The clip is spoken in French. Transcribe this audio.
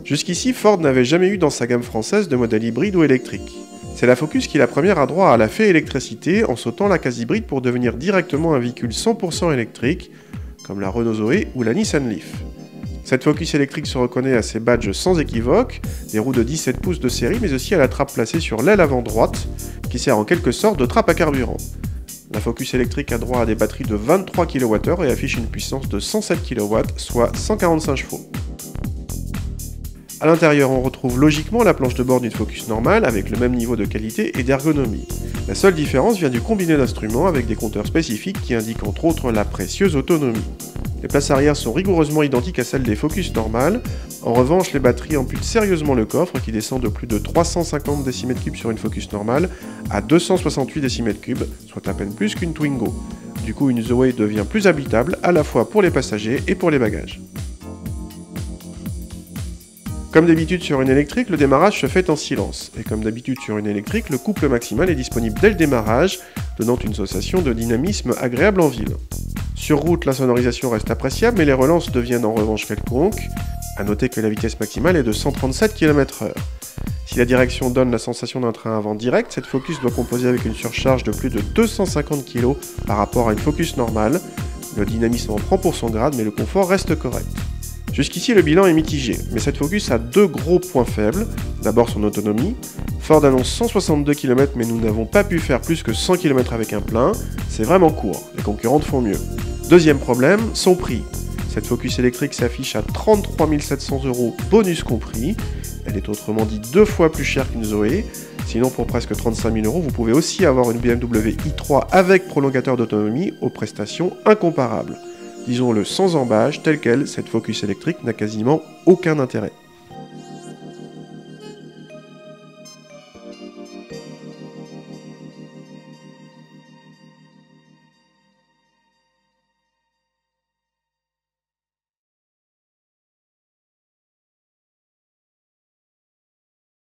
Jusqu'ici, Ford n'avait jamais eu dans sa gamme française de modèle hybride ou électrique. C'est la Focus qui la première a droit à la fée électricité en sautant la case hybride pour devenir directement un véhicule 100% électrique, comme la Renault Zoé ou la Nissan Leaf. Cette Focus électrique se reconnaît à ses badges sans équivoque, des roues de 17 pouces de série, mais aussi à la trappe placée sur l'aile avant droite, qui sert en quelque sorte de trappe à carburant. La Focus électrique a droit à des batteries de 23 kWh et affiche une puissance de 107 kW, soit 145 chevaux. A l'intérieur, on retrouve logiquement la planche de bord d'une Focus normale, avec le même niveau de qualité et d'ergonomie. La seule différence vient du combiné d'instruments avec des compteurs spécifiques qui indiquent entre autres la précieuse autonomie. Les places arrière sont rigoureusement identiques à celles des Focus normales. En revanche, les batteries amputent sérieusement le coffre qui descend de plus de 350 décimètres cubes sur une Focus normale à 268 décimètres cubes, soit à peine plus qu'une Twingo. Du coup, une Zoé devient plus habitable à la fois pour les passagers et pour les bagages. Comme d'habitude sur une électrique, le démarrage se fait en silence. Et comme d'habitude sur une électrique, le couple maximal est disponible dès le démarrage, donnant une sensation de dynamisme agréable en ville. Sur route, la sonorisation reste appréciable, mais les relances deviennent en revanche quelconques. A noter que la vitesse maximale est de 137 km/h. Si la direction donne la sensation d'un train à vent direct, cette Focus doit composer avec une surcharge de plus de 250 kg par rapport à une Focus normale. Le dynamisme en prend pour son grade, mais le confort reste correct. Jusqu'ici, le bilan est mitigé, mais cette Focus a deux gros points faibles. D'abord son autonomie. Ford annonce 162 km, mais nous n'avons pas pu faire plus que 100 km avec un plein. C'est vraiment court, les concurrentes font mieux. Deuxième problème, son prix. Cette Focus électrique s'affiche à 33 700 € bonus compris. Elle est autrement dit 2 fois plus chère qu'une Zoé. Sinon, pour presque 35 000 €, vous pouvez aussi avoir une BMW i3 avec prolongateur d'autonomie aux prestations incomparables. Disons-le sans embâche, telle quelle, cette Focus électrique n'a quasiment aucun intérêt.